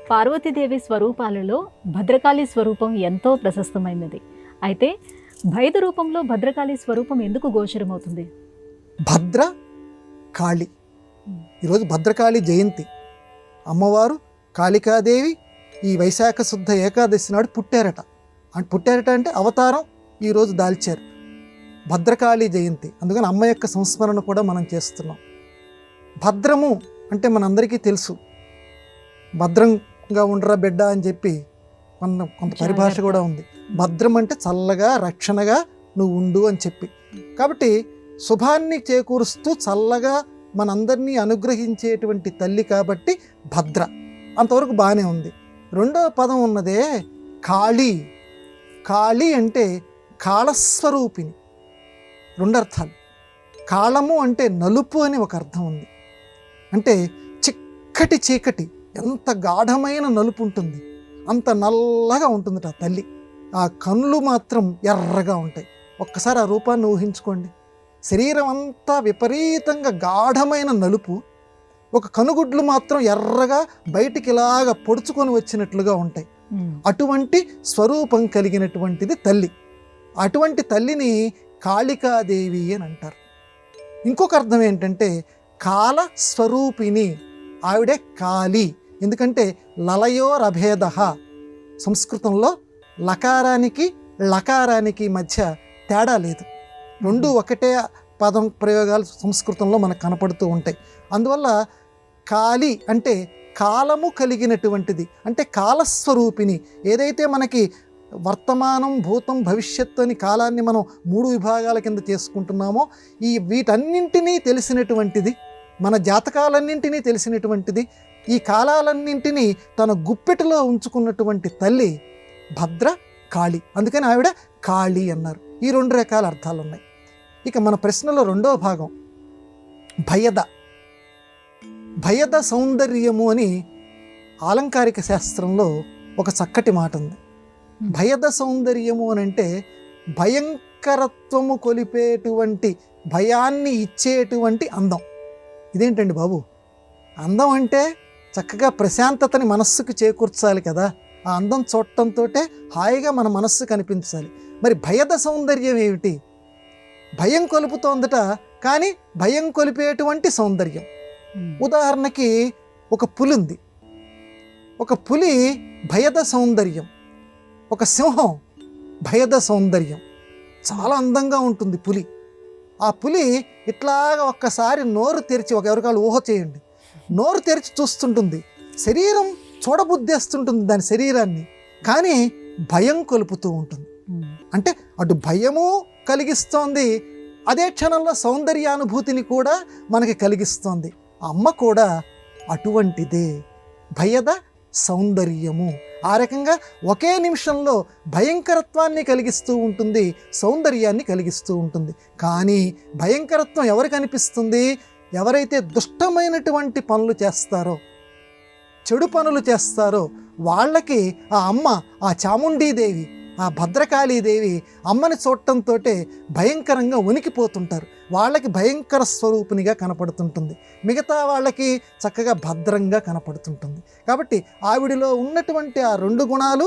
పార్వతీదేవి స్వరూపాలలో భద్రకాళి స్వరూపం ఎంతో ప్రశస్తమైనది. అయితే భైద రూపంలో భద్రకాళి స్వరూపం ఎందుకు గోచరమవుతుంది? భద్ర కాళి. ఈరోజు భద్రకాళి జయంతి. అమ్మవారు కాళికాదేవి ఈ వైశాఖ శుద్ధ ఏకాదశి నాడు పుట్టారట. పుట్టారట అంటే అవతారం ఈరోజు దాల్చారు. భద్రకాళి జయంతి, అందుకని అమ్మ యొక్క సంస్మరణ కూడా మనం చేస్తున్నాం. భద్రము అంటే మనందరికీ తెలుసు, భద్రంగా ఉండరా బిడ్డ అని చెప్పి కొంత పరిభాష కూడా ఉంది. భద్రం అంటే చల్లగా రక్షణగా నువ్వు ఉండు అని చెప్పి. కాబట్టి శుభాన్ని చేకూరుస్తూ చల్లగా మనందరినీ అనుగ్రహించేటువంటి తల్లి కాబట్టి భద్ర, అంతవరకు బాగానే ఉంది. రెండవ పదం ఉన్నదే కాళీ. కాళీ అంటే కాళస్వరూపిణి. రెండు అర్థాలు. కాళము అంటే నలుపు అని ఒక అర్థం ఉంది. అంటే చిక్కటి చీకటి, ఎంత గాఢమైన నలుపు ఉంటుంది అంత నల్లగా ఉంటుంది ఆ తల్లి. ఆ కళ్ళు మాత్రం ఎర్రగా ఉంటాయి. ఒక్కసారి ఆ రూపాన్ని ఊహించుకోండి. శరీరం అంతా విపరీతంగా గాఢమైన నలుపు, ఒక కనుగుడ్లు మాత్రం ఎర్రగా బయటికి ఇలాగా పొడుచుకొని వచ్చినట్లుగా ఉంటాయి. అటువంటి స్వరూపం కలిగినటువంటిది తల్లి. అటువంటి తల్లిని కాళికాదేవి అని అంటారు. ఇంకొక అర్థం ఏంటంటే కాల స్వరూపిణి, ఆవిడే కాళి. ఎందుకంటే లలయోరభేద, సంస్కృతంలో లకారానికి లకారానికి మధ్య తేడా లేదు, రెండు ఒకటే పదం ప్రయోగాలు సంస్కృతంలో మనకు కనపడుతూ ఉంటాయి. అందువల్ల కాళి అంటే కాలము కలిగినటువంటిది, అంటే కాలస్వరూపిణి. ఏదైతే మనకి వర్తమానం భూతం భవిష్యత్తు అని కాలాన్ని మనం 3 విభాగాల కింద చేసుకుంటున్నామో, వీటన్నింటినీ తెలిసినటువంటిది, మన జాతకాలన్నింటినీ తెలిసినటువంటిది, ఈ కాలాలన్నింటినీ తన గుప్పెటిలో ఉంచుకున్నటువంటి తల్లి భద్ర కాళి. అందుకని ఆవిడ కాళి అన్నారు. ఈ 2 రకాల అర్థాలు ఉన్నాయి. ఇక మన ప్రశ్నలో రెండవ భాగం భయద. భయద సౌందర్యము అని ఆలంకారిక శాస్త్రంలో ఒక చక్కటి మాట ఉంది. భయద సౌందర్యము అని అంటే భయంకరత్వము కొలిపేటువంటి, భయాన్ని ఇచ్చేటువంటి అందం. ఇదేంటండి బాబు, అందం అంటే చక్కగా ప్రశాంతతని మనస్సుకు చేకూర్చాలి కదా. ఆ అందం చూడటంతో హాయిగా మన మనస్సు కనిపించాలి. మరి భయద సౌందర్యం ఏమిటి? భయం కొలుపుతోందట, కానీ భయం కొలిపేటువంటి సౌందర్యం. ఉదాహరణకి ఒక పులి ఉంది. ఒక పులి భయద సౌందర్యం. ఒక సింహం భయద సౌందర్యం. చాలా అందంగా ఉంటుంది పులి. ఆ పులి ఇట్లాగా ఒక్కసారి నోరు తెరిచి, ఎవరికాలు ఊహ చేయండి, నోరు తెరిచి చూస్తుంటుంది. శరీరం చూడబుద్ధేస్తుంటుంది దాని శరీరాన్ని, కానీ భయం కొలుపుతూ ఉంటుంది. అంటే అటు భయము కలిగిస్తోంది, అదే క్షణంలో సౌందర్యానుభూతిని కూడా మనకి కలిగిస్తోంది. అమ్మ కూడా అటువంటిదే, భయద సౌందర్యము. ఆ రకంగా ఒకే నిమిషంలో భయంకరత్వాన్ని కలిగిస్తూ ఉంటుంది, సౌందర్యాన్ని కలిగిస్తూ ఉంటుంది. కానీ భయంకరత్వం ఎవరికి అనిపిస్తుంది? ఎవరైతే దుష్టమైనటువంటి పనులు చేస్తారో, చెడు పనులు చేస్తారో వాళ్ళకి ఆ అమ్మ, ఆ చాముండీదేవి, ఆ భద్రకాళీదేవి అమ్మని చూడటంతో భయంకరంగా వణికిపోతుంటారు. వాళ్ళకి భయంకర స్వరూపిణిగా కనపడుతుంటుంది, మిగతా వాళ్ళకి చక్కగా భద్రంగా కనపడుతుంటుంది. కాబట్టి ఆవిడిలో ఉన్నటువంటి ఆ 2 గుణాలు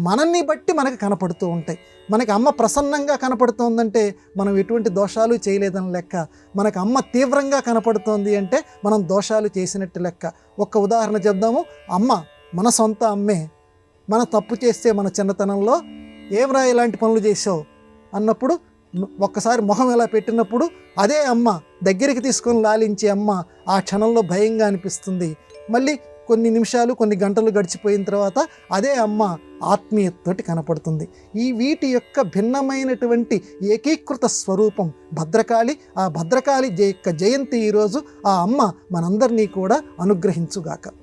మనల్ని బట్టి మనకు కనపడుతూ ఉంటాయి. మనకి అమ్మ ప్రసన్నంగా కనపడుతోందంటే మనం ఎటువంటి దోషాలు చేయలేదని లెక్క. మనకు అమ్మ తీవ్రంగా కనపడుతోంది అంటే మనం దోషాలు చేసినట్టు లెక్క. ఒక్క ఉదాహరణ చెప్దాము. అమ్మ మన సొంత అమ్మే. మన తప్పు చేస్తే మన చిన్నతనంలో ఏమరా ఇలాంటి పనులు చేసావు అన్నప్పుడు ఒక్కసారి మొహం ఎలా పెట్టినప్పుడు అదే అమ్మ దగ్గరికి తీసుకొని లాలించే అమ్మ ఆ క్షణంలో భయంగా అనిపిస్తుంది. మళ్ళీ కొన్ని నిమిషాలు కొన్ని గంటలు గడిచిపోయిన తర్వాత అదే అమ్మ ఆత్మీయతతోటి కనపడుతుంది. వీటి యొక్క భిన్నమైనటువంటి ఏకీకృత స్వరూపం భద్రకాళి. ఆ భద్రకాళి యొక్క జయంతి ఈరోజు. ఆ అమ్మ మనందరినీ కూడా అనుగ్రహించుగాక.